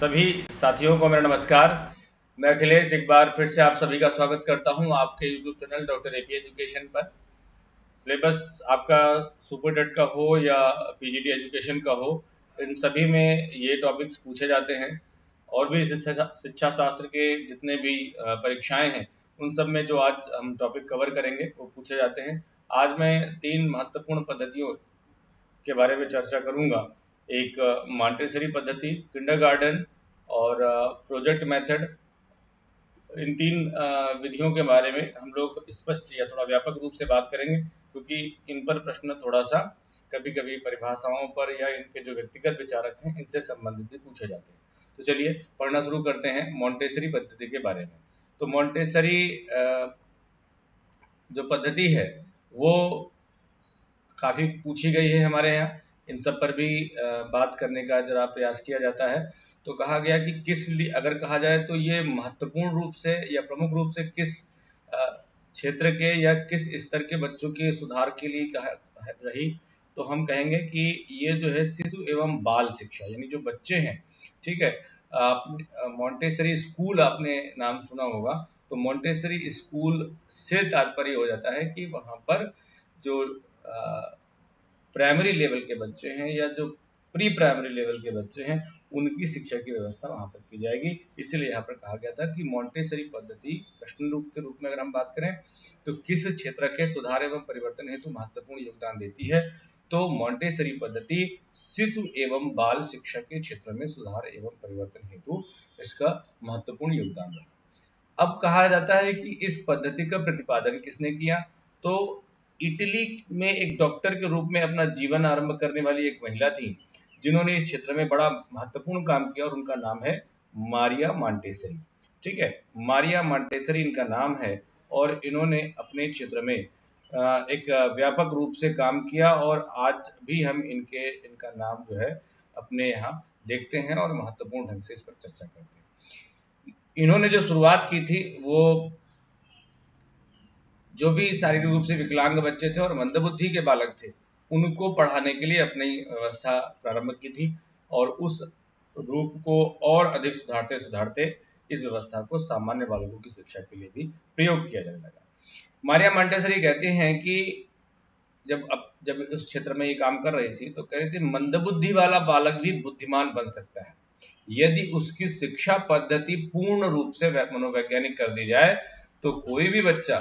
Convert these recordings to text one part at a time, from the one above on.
सभी साथियों को मेरा नमस्कार। मैं अखिलेश एक बार फिर से आप सभी का स्वागत करता हूं आपके YouTube channel doctor AP education पर। सिलेबस आपका सुपर टेट का हो या पीजीटी एजुकेशन का हो, इन सभी में ये टॉपिक्स पूछे जाते हैं। और भी शिक्षा शास्त्र के जितने भी परीक्षाएं हैं, उन सब में जो आज हम टॉपिक कवर करेंगे वो पूछे जाते हैं। आज मैं 3 महत्वपूर्ण पद्धतियों के बारे में चर्चा करूंगा। एक मॉन्टेसरी पद्धति, किंडरगार्टन और प्रोजेक्ट मेथड। इन 3 विधियों के बारे में हम लोग स्पष्ट या थोड़ा व्यापक रूप से बात करेंगे, क्योंकि इन पर प्रश्न थोड़ा सा कभी-कभी परिभाषाओं पर या इनके जो व्यक्तिगत विचारक हैं इनसे संबंधित भी पूछे जाते हैं। तो चलिए पढ़ना शुरू करते हैं मॉन्टेसरी पद्धति के बारे में। तो मॉन्टेसरी जो पद्धति है वो काफ़ी पूछी गई है हमारे यहाँ। इन सब पर भी बात करने का जरा प्रयास किया जाता है। तो कहा गया कि किस लिए, अगर कहा जाए तो ये महत्वपूर्ण रूप से या प्रमुख रूप से किस क्षेत्र के या किस स्तर के बच्चों के सुधार के लिए कहा रही, तो हम कहेंगे कि ये जो है शिशु एवं बाल शिक्षा, यानी जो बच्चे हैं, ठीक है। मॉन्टेसरी स्कूल आपने नाम सुना होगा। तो मॉन्टेसरी स्कूल से तात्पर्य हो जाता है कि वहाँ पर जो प्राइमरी लेवल के बच्चे हैं या जो प्री प्राइमरी लेवल के बच्चे हैं, उनकी शिक्षा की व्यवस्था वहाँ पर की जाएगी। इसीलिए यहाँ पर कहा गया था कि मॉन्टेसरी पद्धति प्रश्न रूप के रूप में अगर हम बात करें तो किस क्षेत्र के सुधार एवं परिवर्तन हेतु महत्वपूर्ण योगदान देती है, तो मॉन्टेसरी पद्धति शिशु एवं बाल शिक्षा के क्षेत्र में सुधार एवं परिवर्तन हेतु इसका महत्वपूर्ण योगदान रहा। अब कहा जाता है कि इस पद्धति का प्रतिपादन किसने किया, तो इटली में एक डॉक्टर के रूप में अपना जीवन आरंभ करने वाली एक महिला थी, जिन्होंने इस क्षेत्र में बड़ा महत्वपूर्ण काम किया, और उनका नाम है मारिया मॉन्टेसरी। ठीक है, मारिया मॉन्टेसरी इनका नाम है, और इन्होंने अपने क्षेत्र में एक व्यापक रूप से काम किया, और आज भी हम इनका नाम जो है अपने यहाँ देखते हैं और महत्वपूर्ण ढंग से इस पर चर्चा करते हैं। इन्होंने जो शुरुआत की थी वो जो भी शारीरिक रूप से विकलांग बच्चे थे और मंदबुद्धि के बालक थे, उनको पढ़ाने के लिए अपनी व्यवस्था प्रारंभ की थी, और उस रूप को और अधिक सुधारते सुधारते इस व्यवस्था को सामान्य बालकों की शिक्षा के लिए भी प्रयोग किया जाने लगा। मारिया मॉन्टेसरी कहते हैं कि जब उस क्षेत्र में ये काम कर रही थी तो कह रही थी, मंदबुद्धि वाला बालक भी बुद्धिमान बन सकता है यदि उसकी शिक्षा पद्धति पूर्ण रूप से मनोवैज्ञानिक कर दी जाए। तो कोई भी बच्चा,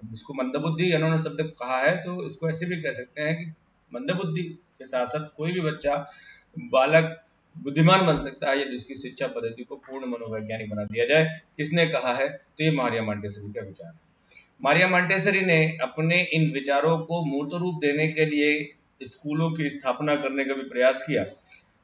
इसको मंदबुद्धि इन्होंने शब्द कहा है, तो इसको ऐसे भी कह सकते हैं कि मंदबुद्धि के साथ साथ कोई भी बच्चा, बालक बुद्धिमान बन सकता है यदि उसकी शिक्षा पद्धति को पूर्ण मनोवैज्ञानिक बना दिया जाए। किसने कहा है, तो ये मारिया मॉन्टेसरी का विचार है। मारिया मॉन्टेसरी ने अपने इन विचारों को मूर्त रूप देने के लिए स्कूलों की स्थापना करने का भी प्रयास किया।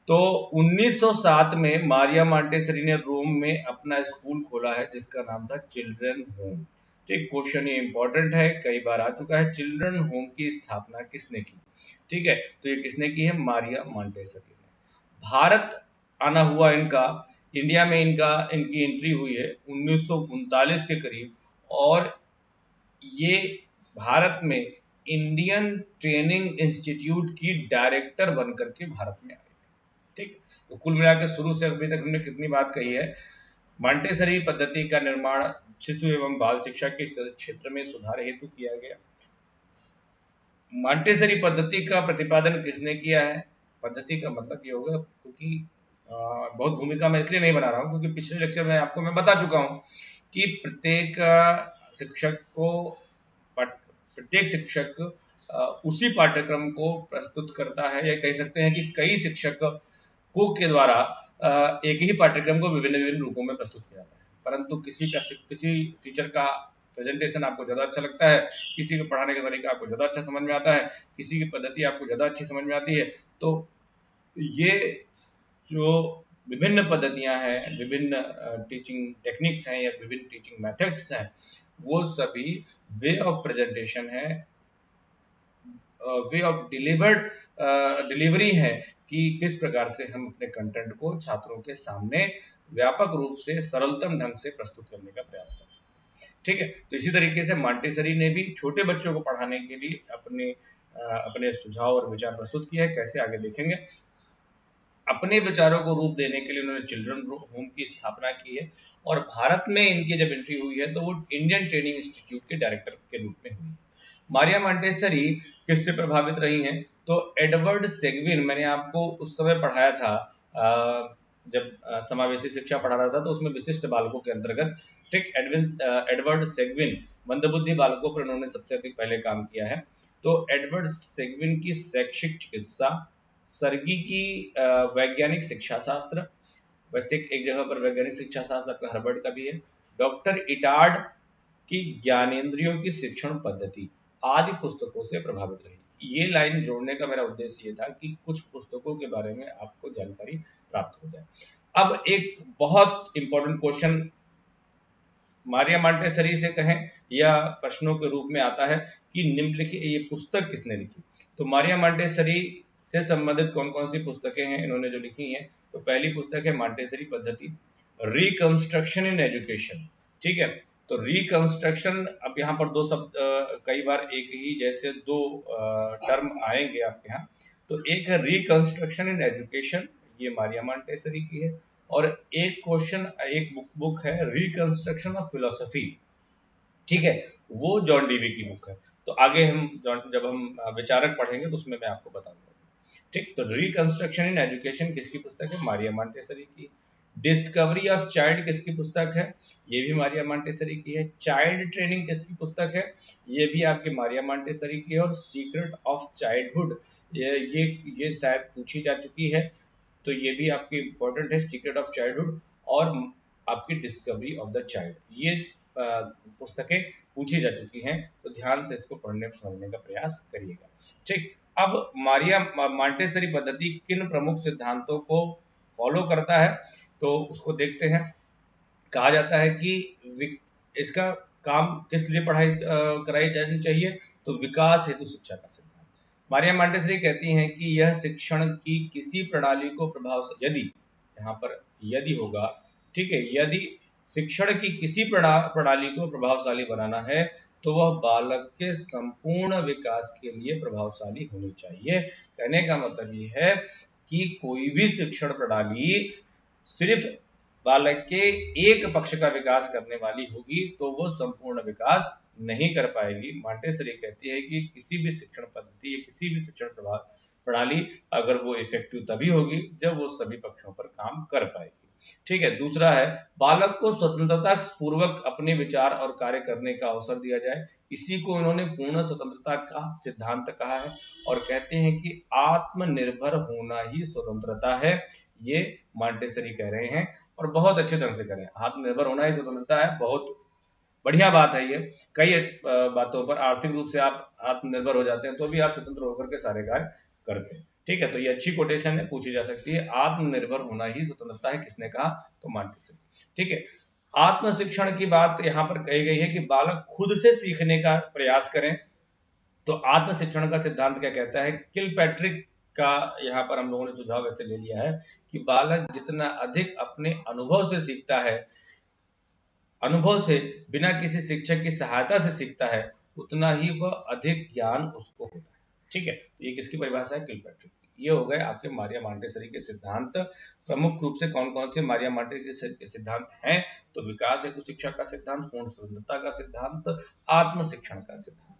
तो 1907 में मारिया मॉन्टेसरी ने रोम में अपना स्कूल खोला है, जिसका नाम था चिल्ड्रन होम। ठीक, क्वेश्चन ये इंपॉर्टेंट है, कई बार आ चुका है। चिल्ड्रन होम की स्थापना किसने की? ठीक है, तो ये किसने की है? मारिया मॉन्टेसरी ने। भारत आना हुआ इनका, इंडिया में इनकी एंट्री हुई है 1939 के करीब, और ये भारत में इंडियन ट्रेनिंग इंस्टीट्यूट की डायरेक्टर बनकर के भारत में आई थी। ठीक, तो कुल मिलाकर शुरू से अभी तक हमने कितनी बात कही है। मॉन्टेसरी पद्धति का निर्माण शिशु एवं बाल शिक्षा के क्षेत्र में सुधार हेतु किया गया। मॉन्टेसरी पद्धति का प्रतिपादन किसने किया है? पद्धति का मतलब ये होगा, क्योंकि बहुत भूमिका मैं इसलिए नहीं बना रहा हूँ क्योंकि पिछले लेक्चर में आपको मैं बता चुका हूँ कि प्रत्येक शिक्षक उसी पाठ्यक्रम को प्रस्तुत करता है, या कह सकते हैं कि कई शिक्षकों के द्वारा एक ही पाठ्यक्रम को विभिन्न विभिन्न रूपों में प्रस्तुत किया जाता है। परंतु किसी टीचर का प्रेजेंटेशन आपको ज़्यादा अच्छा लगता है, किसी के पढ़ाने का तरीका आपको ज़्यादा अच्छा समझ में आता है, किसी की पद्धति आपको ज़्यादा अच्छी समझ में आती है। तो ये जो विभिन्न पद्धतियां हैं, विभिन्न टीचिंग टेक्निक्स हैं या विभिन्न टीचिंग मेथड्स हैं, वो सभी वे ऑफ प्रेजेंटेशन है, वे ऑफ डिलीवरी है कि किस प्रकार से हम अपने कंटेंट को छात्रों के सामने व्यापक रूप से सरलतम ढंग से प्रस्तुत करने का प्रयास कर सकते हैं। ठीक है, तो इसी तरीके से मॉन्टेसरी ने भी छोटे बच्चों को पढ़ाने के लिए अपने सुझाव और विचार प्रस्तुत किए हैं। कैसे, आगे देखेंगे। अपने विचारों को रूप देने के लिए उन्होंने चिल्ड्रन होम की स्थापना की है, और भारत में इनकी जब एंट्री हुई है तो वो इंडियन ट्रेनिंग इंस्टीट्यूट के डायरेक्टर के रूप में हुई है। मारिया मॉन्टेसरी किससे प्रभावित रही हैं? तो एडवर्ड सेगविन, मैंने आपको उस समय पढ़ाया था जब समावेशी शिक्षा पढ़ा रहा था, तो उसमें विशिष्ट बालकों के अंतर्गत ठीक एडवर्ड सेगविन मंदबुद्धि बालकों पर उन्होंने सबसे अधिक पहले काम किया है। तो एडवर्ड सेगविन की शैक्षिक चिकित्सा, सर्गी की वैज्ञानिक शिक्षा शास्त्र, वैसे एक जगह पर वैज्ञानिक शिक्षा शास्त्र आपका हार्वर्ड का भी है, डॉक्टर इटार्ड की ज्ञानेंद्रियों की शिक्षण पद्धति आदि पुस्तकों से प्रभावित रही। ये लाइन जोड़ने का मेरा उद्देश्य ये था कि कुछ पुस्तकों के बारे में आपको जानकारी प्राप्त हो जाए। अब एक बहुत इंपॉर्टेंट क्वेश्चन मारिया मॉन्टेसरी से कहें या प्रश्नों के रूप में आता है कि निम्नलिखित ये पुस्तक किसने लिखी। तो मारिया मॉन्टेसरी से संबंधित कौन कौन सी पुस्तकें हैं इन्होंने जो लिखी हैं, तो पहली पुस्तक है मॉन्टेसरी पद्धति, रिकंस्ट्रक्शन इन एजुकेशन। ठीक है, तो रिकंस्ट्रक्शन, अब यहाँ पर दो शब्द कई बार एक ही जैसे दो टर्म आएंगे आपके यहाँ। तो एक है रिकंस्ट्रक्शन इन एजुकेशन, ये मारिया मॉन्टेसरी की है, और एक क्वेश्चन एक बुक है रिकंस्ट्रक्शन ऑफ फिलोसफी। ठीक है, वो जॉन डीवी की बुक है। तो आगे हम जब हम विचारक पढ़ेंगे तो उसमें मैं आपको बताऊंगा। ठीक, तो रिकंस्ट्रक्शन इन एजुकेशन किसकी पुस्तक है? मारिया मॉन्टेसरी की। डिस्कवरी ऑफ चाइल्ड किसकी पुस्तक है? ये भी मारिया मॉन्टेसरी की है। चाइल्ड ट्रेनिंग किसकी पुस्तक है? ये भी आपकी मारिया मॉन्टेसरी की है। और सीक्रेट ऑफ चाइल्डहुड, ये शायद पूछी जा चुकी है, तो ये भी आपकी इंपॉर्टेंट है, सीक्रेट ऑफ चाइल्डहुड और आपकी डिस्कवरी ऑफ द चाइल्ड, ये पुस्तकें पूछी जा चुकी हैं, तो ध्यान से इसको पढ़ने समझने का प्रयास करिएगा। ठीक, अब मारिया मॉन्टेसरी पद्धति किन प्रमुख सिद्धांतों को फॉलो करता है, तो उसको देखते हैं। कहा जाता है कि इसका काम किस लिए पढ़ाई कराई जानी चाहिए, तो विकास हेतु शिक्षा का सिद्धांत। मारिया मॉन्टेसरी कहती हैं कि यह शिक्षण की किसी प्रणाली को यदि, यहाँ पर यदि होगा, ठीक है, यदि शिक्षण की किसी प्रणाली को प्रभावशाली बनाना है तो वह बालक के संपूर्ण विकास के लिए प्रभावशाली होनी चाहिए। कहने का मतलब ये है कि कोई भी शिक्षण प्रणाली सिर्फ बालक के एक पक्ष का विकास करने वाली होगी तो वो संपूर्ण विकास नहीं कर पाएगी। मॉन्टेसरी कहती है कि किसी भी शिक्षण पद्धति या किसी भी शिक्षण प्रणाली अगर वो इफेक्टिव तभी होगी जब वो सभी पक्षों पर काम कर पाएगी। ठीक है, दूसरा है बालक को स्वतंत्रता पूर्वक अपने विचार और कार्य करने का अवसर दिया जाए। इसी को इन्होंने पूर्ण स्वतंत्रता का सिद्धांत कहा है और कहते हैं कि आत्मनिर्भर होना ही स्वतंत्रता है, ये मॉन्टेसरी कह रहे हैं और बहुत अच्छे तरह से करें। आत्मनिर्भर होना ही स्वतंत्रता है, बहुत बढ़िया बात है ये। कई बातों पर आर्थिक रूप से आप आत्मनिर्भर हो जाते हैं तो भी आप स्वतंत्र होकर के सारे कार्य करते हैं। ठीक है, तो ये अच्छी कोटेशन है, पूछी जा सकती है। आत्मनिर्भर होना ही स्वतंत्रता है, किसने कहा? तो मॉन्टेसरी। ठीक है, आत्म शिक्षण की बात यहाँ पर कही गई है कि बालक खुद से सीखने का प्रयास करें। तो आत्म शिक्षण का सिद्धांत क्या कहता है? किलपैट्रिक का यहाँ पर हम लोगों ने सुझाव ऐसे ले लिया है कि बालक जितना अधिक अपने अनुभव से सीखता है, अनुभव से बिना किसी शिक्षक की सहायता से सीखता है, उतना ही वह अधिक ज्ञान उसको होता है। ठीक है, तो ये किसकी परिभाषा है? किलपैट्रिक की। ये हो गए आपके मारिया मॉन्टेसरी के सिद्धांत। प्रमुख रूप से कौन कौन से मारिया मॉन्टेसरी के सिद्धांत हैं? तो विकास हेतु शिक्षा का सिद्धांत, पूर्ण स्वतंत्रता का सिद्धांत, आत्म शिक्षण का सिद्धांत।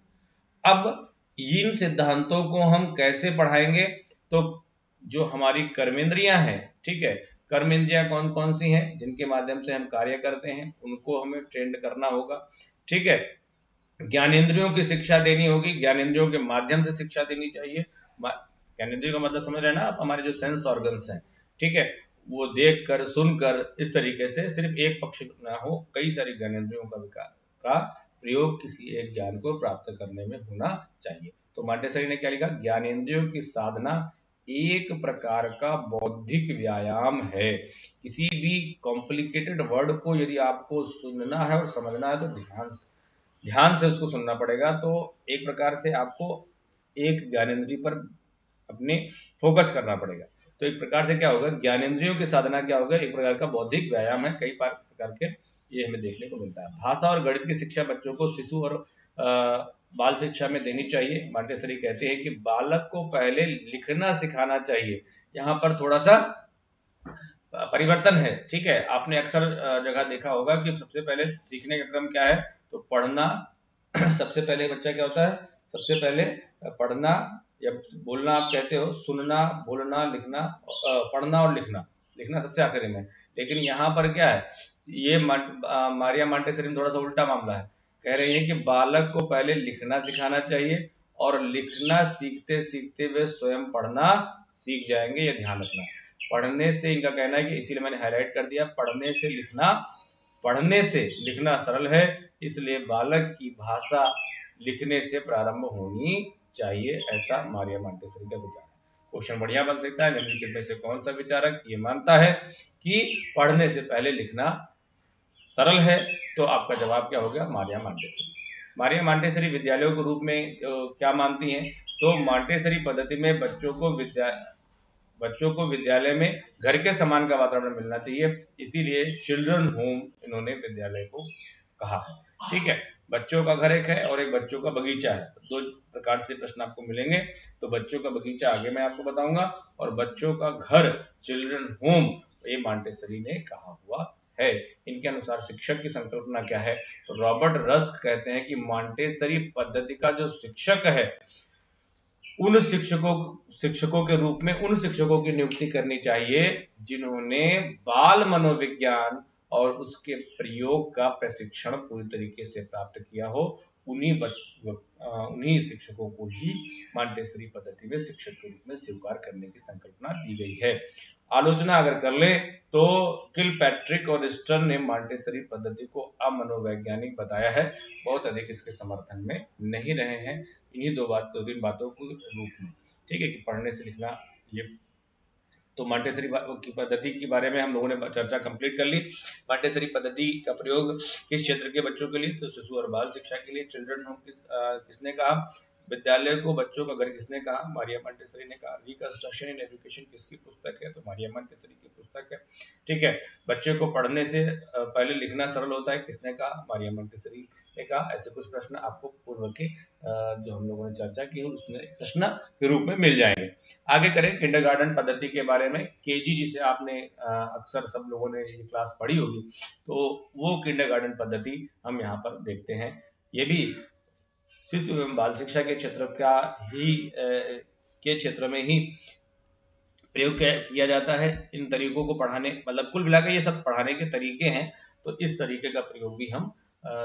अब इन सिद्धांतों को हम कैसे पढ़ाएंगे? तो जो हमारी कर्मेंद्रियां हैं, ठीक है, कर्मेंद्रियां कौन कौन सी हैं जिनके माध्यम से हम कार्य करते हैं, उनको हमें ट्रेंड करना होगा। ठीक है, ज्ञानेंद्रियों की शिक्षा देनी होगी, ज्ञानेंद्रियों के माध्यम से शिक्षा देनी चाहिए। ज्ञानेंद्रियों का मतलब समझ रहे हैं ना आप? हमारे जो सेंस ऑर्गन्स हैं, ठीक है, वो देख कर सुनकर इस तरीके से सिर्फ एक पक्ष ना हो, कई सारी ज्ञानेंद्रियों का विकास का प्रयोग किसी एक ज्ञान को प्राप्त करने में होना चाहिए। तो मॉन्टेसरी ने क्या लिखा? ज्ञानेंद्रियों की साधना एक प्रकार का बौद्धिक व्यायाम है। किसी भी कॉम्प्लिकेटेड वर्ड को यदि आपको सुनना है और समझना है तो ध्यान से उसको सुनना पड़ेगा। तो एक प्रकार से आपको एक ज्ञानेंद्रिय पर अपने फोकस करना पड़ेगा। तो एक प्रकार से क्या होगा? ज्ञानेंद्रियों की साधना क्या होगा? एक प्रकार का बौद्धिक व्यायाम है, कई प्रकार के ये हमें देखने को मिलता है। भाषा और गणित की शिक्षा बच्चों को शिशु और बाल शिक्षा में देनी चाहिए। मॉन्टेसरी कहते हैं कि बालक को पहले लिखना सिखाना चाहिए। यहाँ पर थोड़ा सा परिवर्तन है। ठीक है, आपने अक्सर जगह देखा होगा कि सबसे पहले सीखने का क्रम क्या है, तो पढ़ना। सबसे पहले बच्चा क्या होता है, सबसे पहले पढ़ना या बोलना आप कहते हो, सुनना, बोलना, लिखना, पढ़ना और लिखना। लिखना सबसे आखिरी में। लेकिन यहाँ पर क्या है, ये मारिया मांटेसरी में थोड़ा सा उल्टा मामला है। कह रही है कि बालक को पहले लिखना सिखाना चाहिए और लिखना सीखते सीखते वे स्वयं पढ़ना सीख जाएंगे, ये ध्यान रखना। पढ़ने से, इनका कहना है कि इसीलिए मैंने हाईलाइट कर दिया, पढ़ने से लिखना सरल है, इसलिए बालक की भाषा लिखने से प्रारंभ होनी चाहिए, ऐसा मारिया मांटेसरी का विचार है। क्वेश्चन बढ़िया बन सकता है, निम्नलिखित में से कौन सा विचारक ये मानता है कि पढ़ने से पहले लिखना सरल है, तो आपका जवाब क्या हो गया, मारिया मांटेसरी। मारिया मांटेसरी विद्यालयों के रूप में क्या मानती हैं, तो मांटेसरी पद्धति में बच्चों को विद्यालय में घर के समान का वातावरण मिलना चाहिए, इसीलिए चिल्ड्रन होम इन्होंने विद्यालय को कहा है। ठीक है, बच्चों का घर एक है और एक बच्चों का बगीचा है, दो प्रकार से प्रश्न आपको मिलेंगे। तो बच्चों का बगीचा आगे मैं आपको बताऊंगा, और बच्चों का घर चिल्ड्रन होम ये मांटेसरी ने कहा हुआ है। इनके अनुसार शिक्षक की संकल्पना क्या है, तो रॉबर्ट रस्क कहते हैं कि मांटेसरी पद्धति का जो शिक्षक है, उन शिक्षकों के रूप में उन शिक्षकों की नियुक्ति करनी चाहिए जिन्होंने बाल मनोविज्ञान और उसके प्रयोग का प्रशिक्षण पूरी तरीके से प्राप्त किया हो। उन्हीं शिक्षकों को ही मांटेसरी पद्धति में शिक्षक के रूप में स्वीकार करने की संकल्पना दी गई है। आलोचना अगर कर ले तो किलपैट्रिक और स्टर्न ने मांटेसरी पद्धति को अमनोवैज्ञानिक बताया है, बहुत अधिक इसके समर्थन में नहीं रहे हैं, इन्हीं दो तीन बातों के रूप में। ठीक है, कि पढ़ने से लिखना, ये तो मांटेसरी की पद्धति के बारे में हम लोगों ने चर्चा कंप्लीट कर ली। मांटेसरी पद्धति का प्रयोग किस क्षेत्र के बच्चों के लिए, तो शिशु और बाल शिक्षा के लिए। चिल्ड्रन होम किसने कहा, विद्यालय को बच्चों का घर किसने कहा, मारिया मांटेसरी ने कहा। रिकंस्ट्रक्शन इन एजुकेशन किसकी पुस्तक है, तो मारिया मांटेसरी की पुस्तक है। ठीक है, बच्चे को पढ़ने से पहले लिखना सरल होता है, किसने कहा, मारिया मांटेसरी ने कहा। ऐसे कुछ प्रश्न आपको पूर्व के जो हम लोगों ने चर्चा की उसमें प्रश्न के रूप में मिल जाएंगे। आगे करें किंडरगार्टन पद्धति के बारे में। केजी जिसे आपने अक्सर सब लोगों ने ये क्लास पढ़ी होगी, तो वो किंडरगार्टन पद्धति हम यहाँ पर देखते हैं। ये भी शिशु एवं बाल शिक्षा के क्षेत्र के क्षेत्र में ही प्रयोग किया जाता है। इन तरीकों को पढ़ाने, मतलब कुल मिलाकर ये सब पढ़ाने के तरीके हैं, तो इस तरीके का प्रयोग भी हम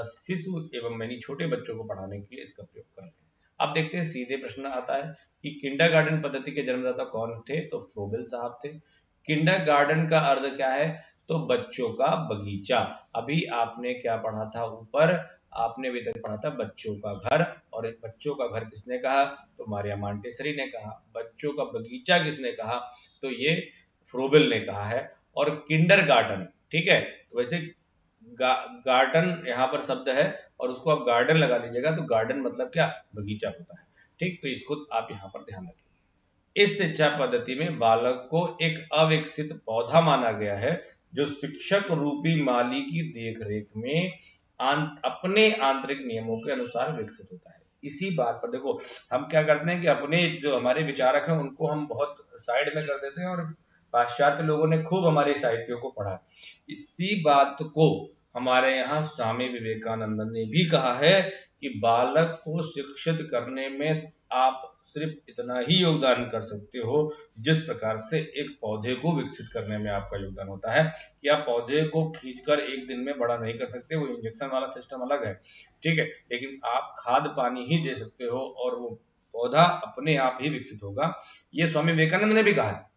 शिशु एवं यानी छोटे बच्चों को पढ़ाने के लिए इसका प्रयोग करते हैं। अब देखते हैं, सीधे प्रश्न आता है कि किंडरगार्टन पद्धति के जन्मदाता कौन थे, तो फ्रोबेल साहब थे। किंडरगार्टन का अर्थ क्या है, तो बच्चों का बगीचा। अभी आपने क्या पढ़ा था, ऊपर आपने अभी तक पढ़ा था बच्चों का घर, और बच्चों का घर किसने कहा, तो मारिया मांटेसरी ने कहा। बच्चों का बगीचा किसने कहा, तो ये फ्रोबेल ने कहा है। और किंडरगार्टन, ठीक है, तो वैसे गार्डन यहाँ पर शब्द है और उसको आप गार्डन लगा लीजिएगा, तो गार्डन मतलब क्या, बगीचा होता है। ठीक, तो इसको आप यहाँ पर ध्यान रखिए। इस शिक्षा पद्धति में बालक को एक अविकसित पौधा माना गया है, जो शिक्षक रूपी माली की देखरेख में अपने आंतरिक नियमों के अनुसार विकसित होता है। इसी बात पर देखो, हम क्या करते हैं कि अपने जो हमारे विचारक हैं उनको हम बहुत साइड में कर देते हैं, और पाश्चात्य लोगों ने खूब हमारे साहित्यों को पढ़ा। इसी बात को हमारे यहाँ स्वामी विवेकानंद ने भी कहा है कि बालक को शिक्षित करने में आप सिर्फ इतना ही योगदान कर सकते हो जिस प्रकार से एक पौधे को विकसित करने में आपका योगदान होता है। कि आप पौधे को खींचकर एक दिन में बड़ा नहीं कर सकते, वो इंजेक्शन वाला सिस्टम अलग है, ठीक है, लेकिन आप खाद पानी ही दे सकते हो और वो पौधा अपने आप ही विकसित होगा। ये स्वामी विवेकानंद ने भी कहा है,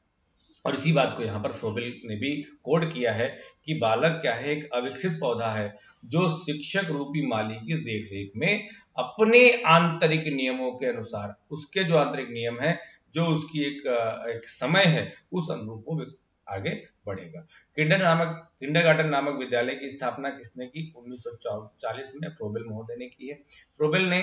और इसी बात को यहाँ पर फ्रोबेल ने भी कोड किया है कि बालक क्या है, एक अविकसित पौधा है जो शिक्षक रूपी माली की देखरेख में अपने आंतरिक नियमों के अनुसार, उसके जो आंतरिक नियम है, जो उसकी एक समय है, उस अनुरूप वो आगे बढ़ेगा। किंडरगार्टन नामक विद्यालय की स्थापना किसने की, 1940 में फ्रोबेल महोदय ने की है। फ्रोबेल ने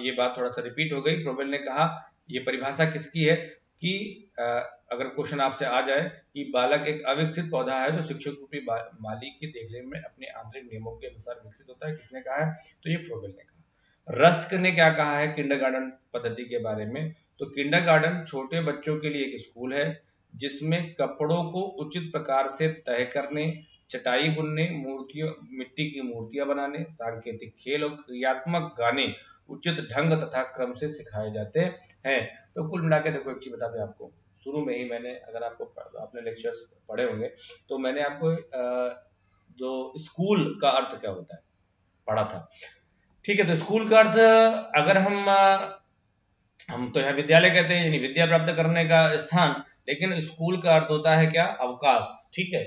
ये बात थोड़ा सा रिपीट हो गई। फ्रोबेल ने कहा, ये परिभाषा किसकी है कि अगर क्वेश्चन आपसे आ जाए कि बालक एक अविकसित पौधा है जो शिक्षक रूपी माली की देखरेख में अपने आंतरिक नियमों के अनुसार विकसित होता है, किसने कहा है, तो ये फ्रोबेल ने कहा। रस्क ने क्या कहा है किंडरगार्टन पद्धति के बारे में, तो किंडरगार्टन छोटे बच्चों के लिए एक स्कूल है जिसमें कपड़ों को उचित प्रकार से तय करने, चटाई बुनने, मूर्तियों मिट्टी की मूर्तियां बनाने, सांकेतिक खेल और क्रियात्मक गाने उचित ढंग तथा क्रम से सिखाए जाते हैं। तो कुल मिला के देखो, एक चीज बताते हैं आपको, शुरू में ही मैंने, अगर आपने लेक्चर्स पढ़े होंगे तो मैंने आपको जो स्कूल का अर्थ क्या होता है पढ़ा था। ठीक है, तो स्कूल का अर्थ, अगर हम तो यहाँ विद्यालय कहते हैं, यानी विद्या प्राप्त करने का स्थान, लेकिन स्कूल का अर्थ होता है क्या, अवकाश। ठीक है,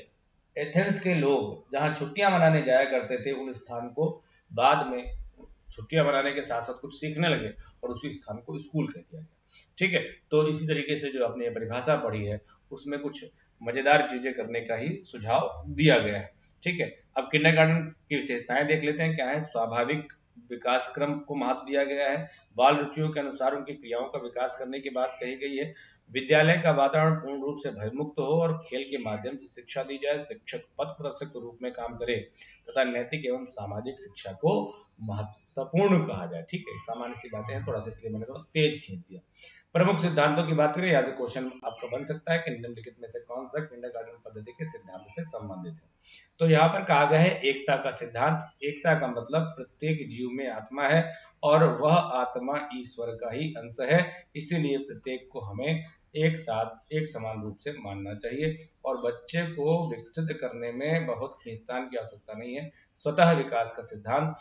एथेंस के लोग जहाँ छुट्टियां मनाने जाया करते थे, उन स्थान को बाद में छुट्टियां मनाने के साथ साथ कुछ सीखने लगे और उसी स्थान को स्कूल कह दिया गया। ठीक है, तो इसी तरीके से जो आपने परिभाषा पढ़ी है उसमें कुछ मजेदार चीजें करने का ही सुझाव दिया गया है। ठीक है, अब किंडरगार्टन की विशेषताएं देख लेते हैं क्या है। स्वाभाविक विकास क्रम को महत्व दिया गया है। बाल रुचियों के अनुसार उनकी क्रियाओं का विकास करने की बात कही गई है। विद्यालय का वातावरण पूर्ण रूप से भयमुक्त हो और खेल के माध्यम से शिक्षा दी जाए। शिक्षक पथ प्रदर्शक के रूप में काम करे तथा नैतिक एवं सामाजिक शिक्षा को महत्वपूर्ण कहा जाए। ठीक है, सामान्य सी बातें हैं, थोड़ा सा इसलिए मैंने थोड़ा तेज खींच दिया। प्रमुख सिद्धांतों की बात करें, यहाँ से क्वेश्चन आपका बन सकता है कि निम्नलिखित में से कौन सा किंडरगार्टन पद्धति के सिद्धांत से संबंधित है। तो यहाँ पर कहा गया है एकता का सिद्धांत। एकता का मतलब प्रत्येक जीव में आत्मा है और वह आत्मा ईश्वर का ही अंश है, इसीलिए प्रत्येक को हमें एक साथ एक समान रूप से मानना चाहिए और बच्चे को विकसित करने में बहुत खींचतान की आवश्यकता नहीं है। स्वतः विकास का सिद्धांत,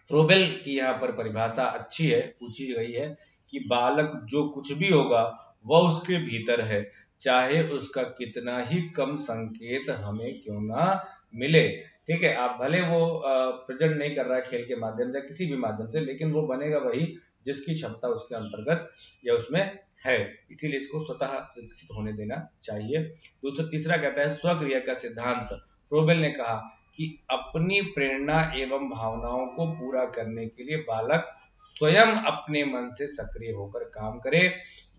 फ्रोबेल की यहाँ पर परिभाषा अच्छी है, पूछी गई है कि बालक जो कुछ भी होगा वह उसके भीतर है, चाहे उसका कितना ही कम संकेत हमें क्यों ना मिले। ठीक है, आप भले वो प्रेजेंट नहीं कर रहा है खेल के माध्यम से, किसी भी माध्यम से, लेकिन वो बनेगा वही जिसकी क्षमता उसके अंतर्गत या उसमें है, इसीलिए इसको स्वतः विकसित होने देना चाहिए। दूसरा तीसरा कहता है स्वक्रिया का सिद्धांत। फ्रोबेल ने कहा कि अपनी प्रेरणा एवं भावनाओं को पूरा करने के लिए बालक स्वयं अपने मन से सक्रिय होकर काम करे,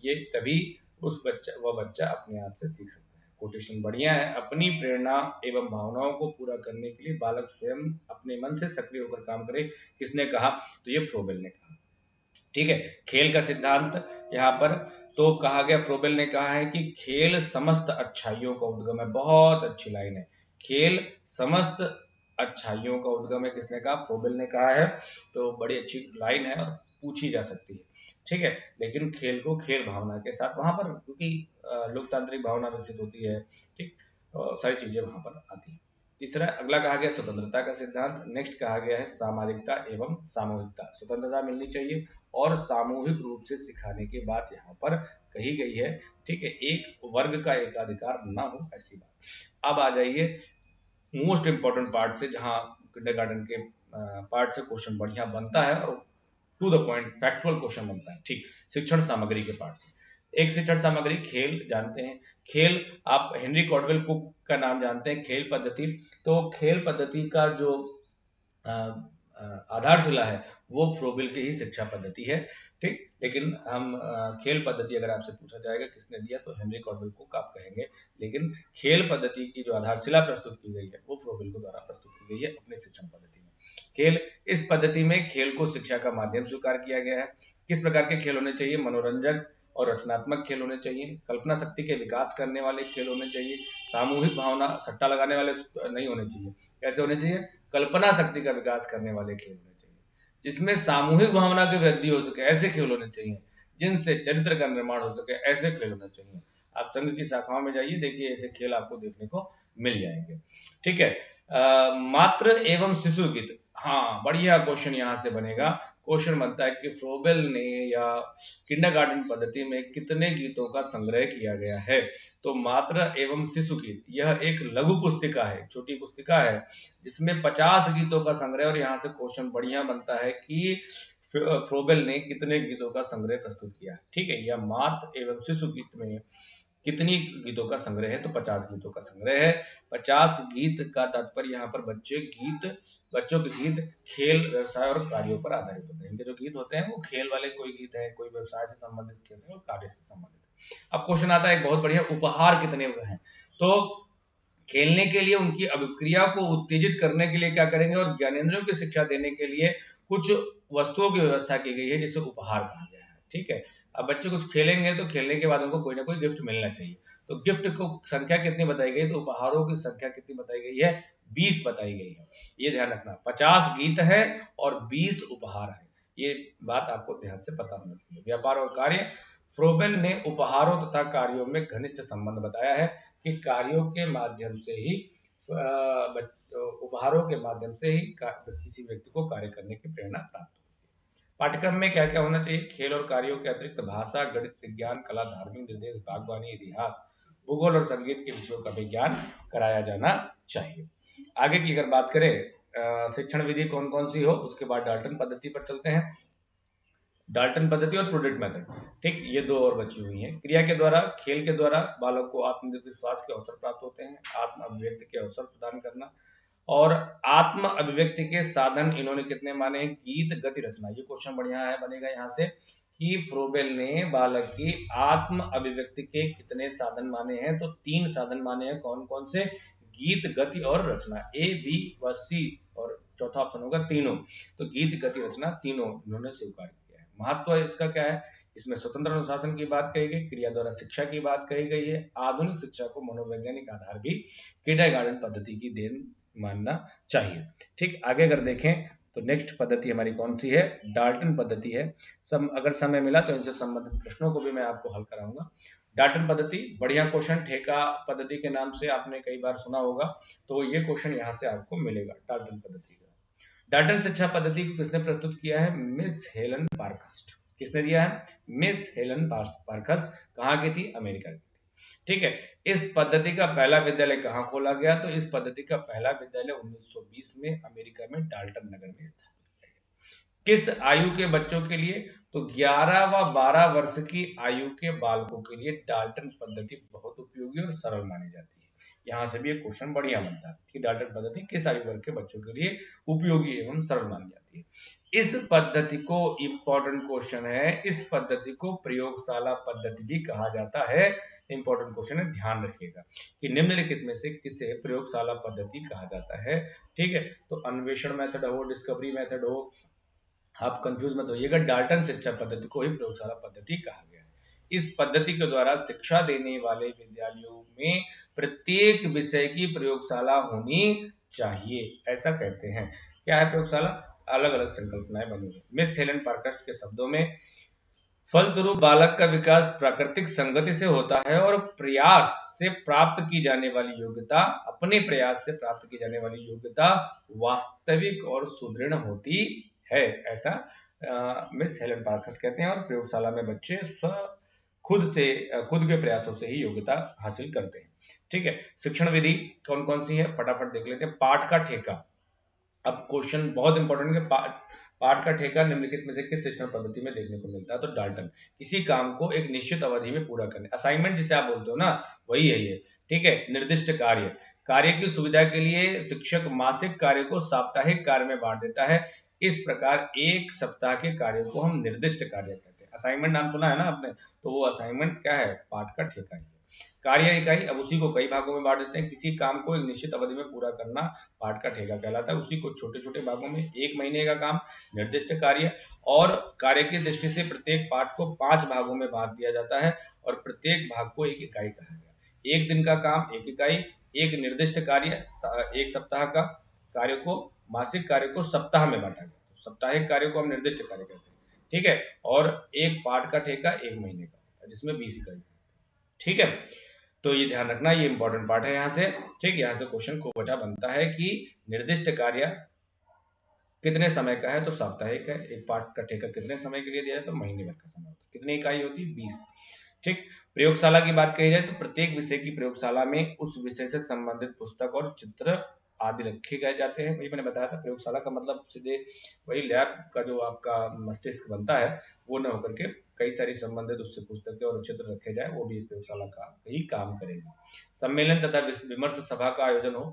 ये तभी वह बच्चा अपने आप से सीख सकता है। कोटेशन बढ़िया है। अपनी प्रेरणा एवं भावनाओं को पूरा करने के लिए बालक स्वयं अपने मन से सक्रिय होकर काम करे, किसने कहा, तो ये फ्रोबेल ने कहा। ठीक है, खेल का सिद्धांत यहाँ पर तो कहा गया, फ्रोबेल ने कहा है कि खेल समस्त अच्छाइयों का उद्गम है। बहुत अच्छी लाइन है, खेल समस्त अच्छाइयों का उद्गम है, किसने कहा, फ्रोबेल ने कहा है। तो बड़ी अच्छी लाइन है और पूछी जा सकती है। ठीक है, लेकिन खेल को खेल भावना के साथ वहां पर, क्योंकि लोकतांत्रिक भावना विकसित होती है, ठीक, सारी चीजें वहां पर आती है। तीसरा, अगला कहा गया स्वतंत्रता का सिद्धांत। नेक्स्ट कहा गया है सामाजिकता एवं सामूहिकता। स्वतंत्रता मिलनी चाहिए और सामूहिक रूप से सिखाने की बात यहाँ पर कही गई है। ठीक है, एक वर्ग का एकाधिकार ना हो, ऐसी बात। अब आ जाइए मोस्ट इंपॉर्टेंट पार्ट से, जहाँ किंडरगार्टन के पार्ट से क्वेश्चन बढ़िया बनता है और to the point factual question बनता है। ठीक, शिक्षण सामग्री के पार्ट से। एक शिक्षण सामग्री, खेल जानते हैं, खेल आप हेनरी कॉडवेल कुक का नाम जानते हैं, खेल पद्धति। तो खेल पद्धति का जो आधारशिला है वो फ्रोबेल की ही शिक्षा पद्धति है। ठीक, लेकिन हम खेल पद्धति अगर आपसे पूछा जाएगा किसने दिया, तो हेनरी कॉडवेल कुक आप कहेंगे, लेकिन खेल पद्धति की जो आधारशिला प्रस्तुत की गई है वो फ्रोबेल के द्वारा प्रस्तुत की गई है अपनी शिक्षण पद्धति में। खेल, इस पद्धति में खेल को शिक्षा का माध्यम स्वीकार किया गया है। किस प्रकार के खेल होने चाहिए, मनोरंजक और रचनात्मक खेल होने चाहिए, कल्पना शक्ति के विकास करने वाले खेल होने चाहिए, सामूहिक भावना, सट्टा लगाने वाले नहीं होने चाहिए। कैसे होने चाहिए, कल्पना शक्ति का विकास करने वाले खेल होने चाहिए, जिसमें सामूहिक भावना की वृद्धि हो सके, ऐसे खेल होने चाहिए, जिनसे चरित्र का निर्माण हो सके, ऐसे खेल होने चाहिए। आप संघ की शाखाओं में जाइए, देखिए ऐसे खेल आपको देखने को मिल जाएंगे। ठीक है, मातृ एवं शिशु गीत, हाँ बढ़िया क्वेश्चन यहाँ से बनेगा। क्वेश्चन बनता है कि फ्रोबेल ने या किंडरगार्टन पद्धति में कितने गीतों का संग्रह किया गया है। तो मातृ एवं शिशु गीत, यह एक लघु पुस्तिका है, छोटी पुस्तिका है, जिसमें 50 गीतों का संग्रह। और यहाँ से क्वेश्चन बढ़िया बनता है कि फ्रोबेल ने कितने गीतों का संग्रह प्रस्तुत किया। ठीक है, यह मातृ एवं शिशु गीत में कितनी गीतों का संग्रह है, तो 50 गीतों का संग्रह है। 50 गीत का तात्पर्य यहाँ पर बच्चों के गीत खेल, व्यवसाय और कार्यों पर आधारित होते हैं। इनके जो गीत होते हैं वो खेल वाले कोई गीत है, कोई व्यवसाय से संबंधित खेल है और कार्य से संबंधित। अब क्वेश्चन आता है एक बहुत बढ़िया, उपहार कितने हैं। तो खेलने के लिए उनकी अभिक्रिया को उत्तेजित करने के लिए क्या करेंगे, और ज्ञानेंद्रियों की शिक्षा देने के लिए कुछ वस्तुओं की व्यवस्था की गई है, जिसे उपहार कहा गया है। ठीक है। अब बच्चे कुछ खेलेंगे तो खेलने के बाद उनको कोई ना कोई गिफ्ट मिलना चाहिए, तो गिफ्ट को संख्या कितनी बताई गई, तो उपहारों की संख्या कितनी बताई गई है, 20 बताई गई है। ये ध्यान रखना, 50 गीत है और 20 उपहार है, ये बात आपको ध्यान से पता होना चाहिए। व्यापार और कार्य, फ्रोबेल ने उपहारों तथा कार्यों में घनिष्ठ संबंध बताया है कि कार्यों के माध्यम से ही उपहारों के माध्यम से ही किसी व्यक्ति को कार्य करने की प्रेरणा प्राप्त होती है। पाठ्यक्रम में क्या क्या होना चाहिए, खेल और कार्यों के अतिरिक्त भाषा, गणित, विज्ञान, कला, धार्मिक निर्देश, बागवानी, इतिहास, भूगोल और संगीत के विषयों का भी ज्ञान कराया जाना चाहिए। आगे की अगर बात करें शिक्षण विधि कौन कौन सी हो, उसके बाद डाल्टन पद्धति पर चलते हैं। डाल्टन पद्धति और प्रूडेंट मेथड, ठीक, ये दो और बची हुई हैं। क्रिया के द्वारा, खेल के द्वारा बालक को आत्मविश्वास के अवसर प्राप्त होते हैं, आत्म अभिव्यक्ति के अवसर प्रदान करना, और आत्म अभिव्यक्ति के साधन इन्होंने कितने माने हैं, गीत, गति, रचना। ये क्वेश्चन बढ़िया है, बनेगा यहाँ से कि फ्रोबेल ने बालक की आत्म अभिव्यक्ति के कितने साधन माने हैं, तो 3 साधन माने हैं। कौन कौन से, गीत, गति और रचना, ए, बी व सी, और चौथा ऑप्शन होगा तीनों। तो गीत, गति, रचना तीनों इन्होंने स्वीकार किया है। महत्व इसका क्या है, इसमें स्वतंत्र अनुशासन की बात कही गई, क्रिया द्वारा शिक्षा की बात कही गई है, आधुनिक शिक्षा को मनोवैज्ञानिक आधार भी किंडरगार्टन पद्धति की देन मानना चाहिए। ठीक, आगे अगर देखें तो नेक्स्ट पद्धति हमारी कौन सी है, डाल्टन पद्धति है। अगर समय मिला तो इनसे संबंधित प्रश्नों को भी मैं आपको हल कराऊंगा। डाल्टन पद्धति, बढ़िया क्वेश्चन, ठेका पद्धति के नाम से आपने कई बार सुना होगा, तो ये क्वेश्चन यहाँ से आपको मिलेगा डाल्टन पद्धति का। डाल्टन शिक्षा पद्धति को किसने प्रस्तुत किया है, मिस हेलन पार्कस्ट। किसने दिया है, मिस हेलन पार्कस्ट। कहाँ की थी, अमेरिका की। ठीक है, इस पद्धति का पहला विद्यालय कहाँ खोला गया, तो इस पद्धति का पहला विद्यालय 1920 में अमेरिका में डाल्टन नगर में स्थापित किया गया। किस आयु के बच्चों के लिए, तो 11 व 12 वर्ष की आयु के बालकों के लिए डाल्टन पद्धति बहुत उपयोगी और सरल मानी जाती है। यहाँ से भी एक क्वेश्चन बढ़िया बनता है कि डाल्टन पद्धति किस आयु वर्ग के बच्चों के लिए उपयोगी एवं सरल मानी जाती है। इस पद्धति को, इंपॉर्टेंट क्वेश्चन है, इस पद्धति को प्रयोगशाला पद्धति भी कहा जाता है। इंपॉर्टेंट क्वेश्चन है, ध्यान रखिएगा कि निम्नलिखित में से किसे प्रयोगशाला पद्धति कहा जाता है। ठीक है, तो अन्वेषण मेथड हो, डिस्कवरी मेथड हो, आप कंफ्यूज मत होइएगा, डाल्टन शिक्षा पद्धति को ही प्रयोगशाला पद्धति कहा गया है। इस पद्धति के द्वारा शिक्षा देने वाले विद्यालयों में प्रत्येक विषय की प्रयोगशाला होनी चाहिए, ऐसा कहते हैं। क्या है प्रयोगशाला, अलग अलग संकल्पनाएं बनी है। मिस हेलन पार्कस्ट के शब्दों में, फलस्वरूप बालक का विकास प्राकृतिक संगति से होता है और प्रयास से प्राप्त की जाने वाली योग्यता, अपने प्रयास से प्राप्त की जाने वाली योग्यता वास्तविक और सुदृढ़ होती है, ऐसा मिस हेलन पार्कस कहते हैं। और प्रयोगशाला में बच्चे खुद के प्रयासों से ही योग्यता हासिल करते हैं। ठीक है, शिक्षण विधि कौन कौन सी है, फटाफट देख लेते हैं। पाठ का ठेका, अब क्वेश्चन बहुत इंपॉर्टेंट है, पाठ का ठेका निम्नलिखित में से किस शिक्षण पद्धति में देखने को मिलता है, तो डाल्टन। किसी काम को एक निश्चित अवधि में पूरा करने, असाइनमेंट जिसे आप बोलते हो ना, वही है ये। ठीक है, निर्दिष्ट कार्य की सुविधा के लिए शिक्षक मासिक कार्य को साप्ताहिक कार्य में बांट देता है। इस प्रकार एक सप्ताह के कार्य को हम निर्दिष्ट कार्य कहते हैं। असाइनमेंट नाम सुना है ना आपने, तो वो असाइनमेंट क्या है, पाठ का ठेका है। कार्य इकाई, अब उसी को कई भागों में बांट देते हैं। किसी काम को एक निश्चित अवधि में पूरा करना पाठ का ठेका कहलाता है। उसी को छोटे छोटे भागों में, 1 महीने का काम निर्दिष्ट कार्य, और कार्य की दृष्टि से प्रत्येक पाठ को 5 भागों में बांट दिया जाता है और प्रत्येक भाग को एक इकाई कहा गया। 1 दिन का काम 1 इकाई, एक निर्दिष्ट कार्य 1 सप्ताह का कार्य को, मासिक कार्य को सप्ताह में बांटा गया, तो साप्ताहिक कार्य को हम निर्दिष्ट कार्य कहते हैं। ठीक है, और एक पाठ का ठेका 1 महीने का, जिसमें 20 इकाई। ठीक है, तो ये ध्यान रखना, ये इंपॉर्टेंट पार्ट है यहाँ से। ठीक, यहाँ से क्वेश्चन को बचा बनता है कि निर्दिष्ट कार्य कितने समय का है, तो साप्ताहिक है। एक पाठ का ठेका कितने समय के लिए दिया जाए, तो महीने भर का समय होता है। कितनी इकाई होती है, 20। ठीक, प्रयोगशाला की बात कही जाए तो प्रत्येक विषय की प्रयोगशाला में उस विषय से संबंधित पुस्तक और चित्र आदि रखे गए जाते हैं। वही मैंने बताया था, प्रयोगशाला का मतलब सीधे वही लैब का जो आपका मस्तिष्क बनता है, वो न होकर के कई सारी संबंधित उससे पुस्तकें और चित्र रखे जाए, वो भी प्रयोगशाला का ही काम करेगी। सम्मेलन तथा विमर्श सभा का आयोजन हो,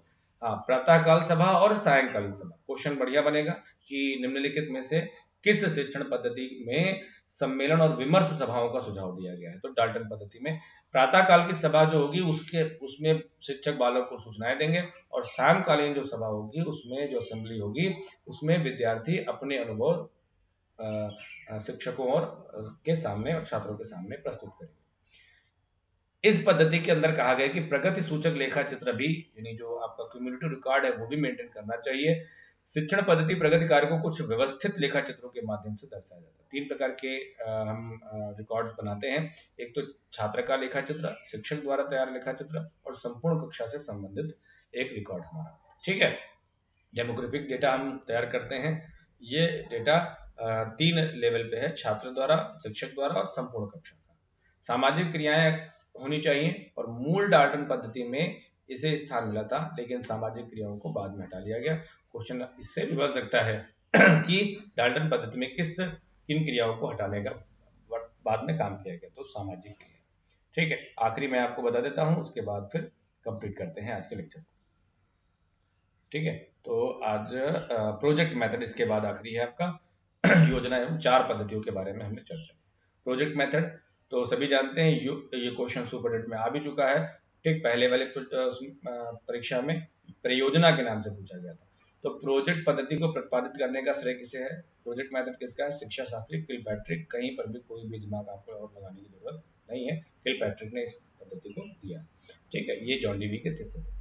प्रातःकाल सभा और सायंकालीन सभा। क्वेश्चन बढ़िया बनेगा कि निम्नलिखित में से किस शिक्षण पद्धति में सम्मेलन और विमर्श सभाओं का सुझाव दिया गया है, तो डाल्टन पद्धति में प्रातःकाल की सभा जो होगी उसमें शिक्षक बालक को सूचनाएं देंगे, और सायंकालीन जो सभा होगी उसमें जो असेंबली होगी उसमें विद्यार्थी अपने अनुभव शिक्षकों और के सामने और छात्रों के सामने प्रस्तुत करेंगे। इस पद्धति के अंदर कहा गया कि प्रगति सूचक लेखा चित्र भी, यानी जो आपका क्यूमुलेटिव रिकॉर्ड है वो भी मेंटेन करना चाहिए। शिक्षण पद्धति प्रगति कार्य को कुछ व्यवस्थित लेखा चित्रों के माध्यम से दर्शाया जाता है। 3 प्रकार के हम रिकॉर्ड्स बनाते हैं। एक तो छात्र का लेखा चित्र, शिक्षक द्वारा तैयार लेखा चित्र और संपूर्ण कक्षा से संबंधित एक रिकॉर्ड हमारा, ठीक है। डेमोग्राफिक डेटा हम तैयार करते हैं। ये डेटा 3 लेवल पे है, छात्र द्वारा, शिक्षक द्वारा और संपूर्ण कक्षा का। सामाजिक क्रियाएं होनी चाहिए और मूल डाल्टन पद्धति में इसे स्थान मिला था, लेकिन सामाजिक क्रियाओं को बाद में हटा लिया गया। क्वेश्चन इससे भी बन सकता है कि डाल्टन पद्धति में किन क्रियाओं को हटाने का बाद में काम किया गया, तो सामाजिक क्रिया, ठीक है। आखिरी मैं आपको बता देता हूं, उसके बाद फिर कंप्लीट करते हैं आज के लेक्चर को, ठीक है। तो आज प्रोजेक्ट मेथड, इसके बाद आखिरी है आपका योजना एवं 4 पद्धतियों के बारे में हमने चर्चा की। प्रोजेक्ट मेथड तो सभी जानते हैं, ये क्वेश्चन सुपर डेट में आ भी चुका है, ठीक। पहले वाले परीक्षा में परियोजना के नाम से पूछा गया था। तो प्रोजेक्ट पद्धति को प्रतिपादित करने का श्रेय किसे है? प्रोजेक्ट मेथड किसका है? शिक्षा शास्त्री किलपैट्रिक। कहीं पर भी कोई भी दिमाग आपको और लगाने की जरूरत नहीं है, किलपैट्रिक ने इस पद्धति को दिया, ठीक है। ये जॉन डीवी के शिष्य थे।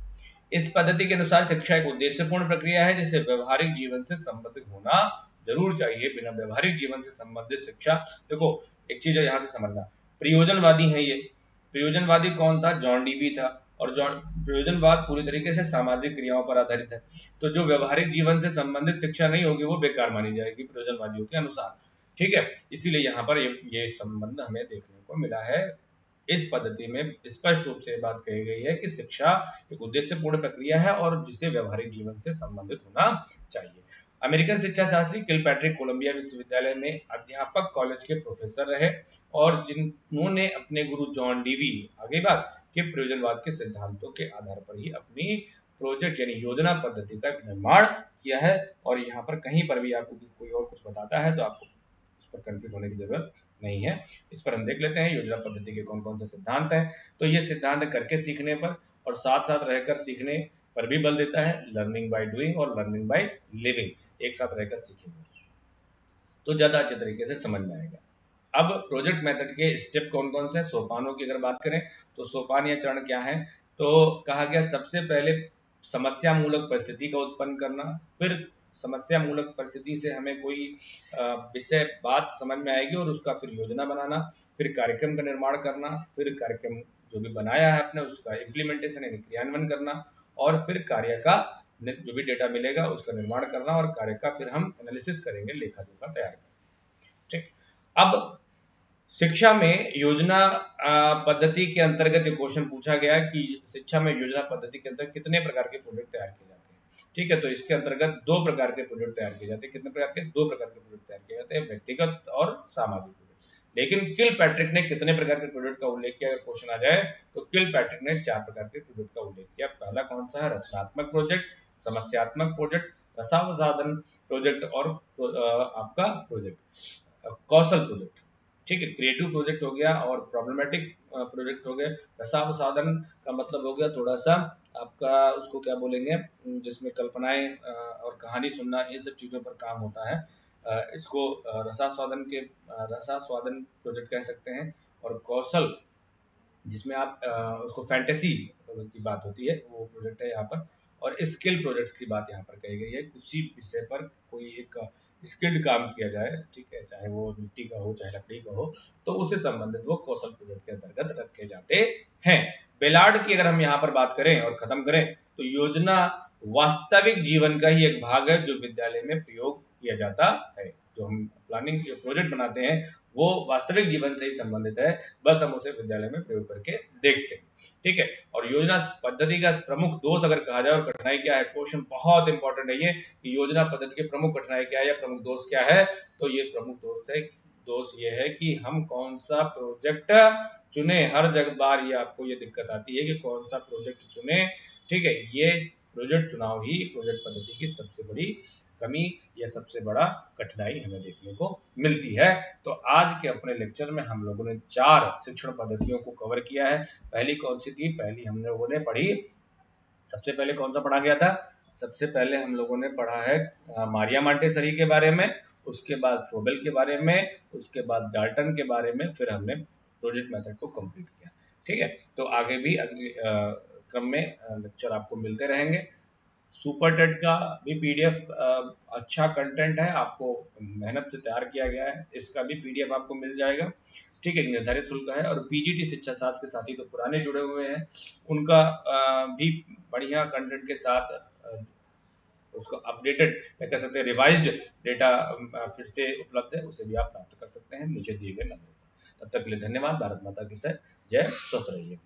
इस पद्धति के अनुसार शिक्षा एक उद्देश्यपूर्ण प्रक्रिया है जिसे व्यवहारिक जीवन से संबंधित होना जरूर चाहिए। बिना व्यवहारिक जीवन से संबंधित शिक्षा, देखो एक चीज है यहाँ से समझना, प्रयोजनवादी है ये। प्रयोजनवादी कौन था? जॉन डीवी था। और प्रयोजनवाद पूरी तरीके से सामाजिक क्रियाओं पर आधारित है। तो जो व्यवहारिक जीवन से संबंधित शिक्षा नहीं होगी वो बेकार मानी जाएगी प्रयोजनवादियों के अनुसार, ठीक है। इसीलिए यहाँ पर ये संबंध हमें देखने को मिला है। इस पद्धति में स्पष्ट रूप से बात कही गई है कि शिक्षा एक उद्देश्यपूर्ण प्रक्रिया है और जिसे व्यवहारिक जीवन से संबंधित होना चाहिए। अमेरिकन शिक्षा शास्त्री किलपैट्रिक कोलंबिया विश्वविद्यालय में अध्यापक कॉलेज के प्रोफेसर रहे और जिन्होंने अपने गुरु जॉन डीवी, आगे बात, के प्रयोजनवाद के सिद्धांतों के आधार पर ही अपनी प्रोजेक्ट यानी योजना पद्धति का निर्माण किया है। और यहाँ पर कहीं पर भी आपको कोई और कुछ बताता है तो आपको उस पर कंफ्यूज होने की जरूरत नहीं है। इस पर हम देख लेते हैं योजना पद्धति के कौन कौन से सिद्धांत हैं। तो ये सिद्धांत करके सीखने पर और साथ साथ रहकर सीखने पर भी बल देता है। लर्निंग बाय डूइंग और लर्निंग बाय लिविंग, एक साथ रहकर सीखेंगे तो ज्यादा अच्छे तरीके से समझ में आएगा। अब प्रोजेक्ट मेथड के स्टेप कौन कौन से? सोपानों की अगर बात करें तो सोपान या चरण क्या है? तो कहा गया सबसे पहले समस्या मूलक परिस्थिति का उत्पन्न करना, फिर समस्या मूलक परिस्थिति से हमें कोई विषय बात समझ में आएगी और उसका फिर योजना बनाना, फिर कार्यक्रम का निर्माण करना, फिर कार्यक्रम जो भी बनाया है अपने उसका इम्प्लीमेंटेशन यानी क्रियान्वयन करना, और फिर कार्य का जो भी डेटा मिलेगा उसका निर्माण करना और कार्य का फिर हम एनालिसिस करेंगे, लेखा जोखा तैयार करेंगे, ठीक। अब शिक्षा में योजना पद्धति के अंतर्गत ये क्वेश्चन पूछा गया कि शिक्षा में योजना पद्धति के अंदर कितने प्रकार के प्रोजेक्ट तैयार किए जाते हैं, ठीक है। तो इसके अंतर्गत 2 प्रकार के प्रोजेक्ट तैयार किए जाते हैं। कितने प्रकार के? 2 प्रकार के प्रोजेक्ट तैयार किए जाते हैं, व्यक्तिगत और सामाजिक प्रोजेक्ट। लेकिन किलपैट्रिक ने कितने प्रकार के प्रोजेक्ट का उल्लेख किया? अगर क्वेश्चन आ जाए तो किलपैट्रिक ने 4 प्रकार के प्रोजेक्ट का उल्लेख किया। पहला कौन सा है? रचनात्मक प्रोजेक्ट, समस्यात्मक प्रोजेक्ट, रसावसाधन प्रोजेक्ट और आपका प्रोजेक्ट कौशल प्रोजेक्ट, ठीक है। क्रिएटिव प्रोजेक्ट हो गया और प्रॉब्लमेटिक प्रोजेक्ट हो गया। रसावसाधन का मतलब हो गया थोड़ा सा आपका, उसको क्या बोलेंगे, जिसमें कल्पनाएं और कहानी सुनना, इन सब चीजों पर काम होता है। इसको रसास्वादन प्रोजेक्ट कह सकते हैं। और कौशल, जिसमें आप उसको फैंटेसी की बात होती है, वो प्रोजेक्ट है यहाँ पर। और स्किल प्रोजेक्ट्स की बात यहाँ पर कही गई है, किसी विषय पर कोई एक स्किल्ड काम किया जाए, ठीक है, चाहे वो मिट्टी का हो चाहे लकड़ी का हो, तो उससे संबंधित वो कौशल प्रोजेक्ट के अंतर्गत रखे जाते हैं। बेलार्ड की अगर हम यहाँ पर बात करें और खत्म करें तो योजना वास्तविक जीवन का ही एक भाग है जो विद्यालय में प्रयोग किया जाता है। जो हम प्लानिंग प्रोजेक्ट बनाते हैं वो वास्तविक जीवन से ही संबंधित है, बस हम उसे विद्यालय में प्रयोग करके देखते हैं, ठीक है। और योजना पद्धति का प्रमुख दोष अगर कहा जाए और कठिनाई क्या है, क्वेश्चन बहुत इंपॉर्टेंट है ये कि योजना पद्धति की प्रमुख कठिनाई क्या है या प्रमुख दोष क्या है। तो ये प्रमुख दोष ये है कि हम कौन सा प्रोजेक्ट चुने। हर जगह बार ये आपको ये दिक्कत आती है कि कौन सा प्रोजेक्ट चुने, ठीक है। ये प्रोजेक्ट चुनाव ही प्रोजेक्ट पद्धति की सबसे बड़ी कमी या सबसे बड़ा कठिनाई हमें देखने को मिलती है। तो आज के अपने लेक्चर में हम लोगों ने 4 शिक्षण पद्धतियों को कवर किया है। पहली कौन सी थी? पहली हम लोगों ने पढ़ी, सबसे पहले कौन सा पढ़ा गया था? सबसे पहले हम लोगों ने पढ़ा है मारिया मांटेसरी के बारे में। उसके बाद फ्रोबेल के बारे में, उसके बाद डाल्टन के बारे में, फिर हमने प्रोजेक्ट मेथड को कंप्लीट किया। ठीक है, तो आगे भी अगले क्रम में लेक्चर आपको मिलते रहेंगे। सुपर टेट का भी पीडीएफ अच्छा कंटेंट है, आपको मेहनत से तैयार किया गया है, इसका भी पीडीएफ आपको मिल जाएगा। ठीक है, निर्धारित शुल्क है। और पीजीटी शिक्षा शास्त्र के साथी तो पुराने जुड़े हुए हैं, उनका भी बढ़िया कंटेंट के साथ उसको अपडेटेड या कह सकते हैं रिवाइज्ड डेटा फिर से उपलब्ध है, उसे भी आप प्राप्त कर सकते हैं नीचे दिए गए नंबर पर। तब तक के लिए धन्यवाद। भारत माता की जय। स्वस्थ रहिए।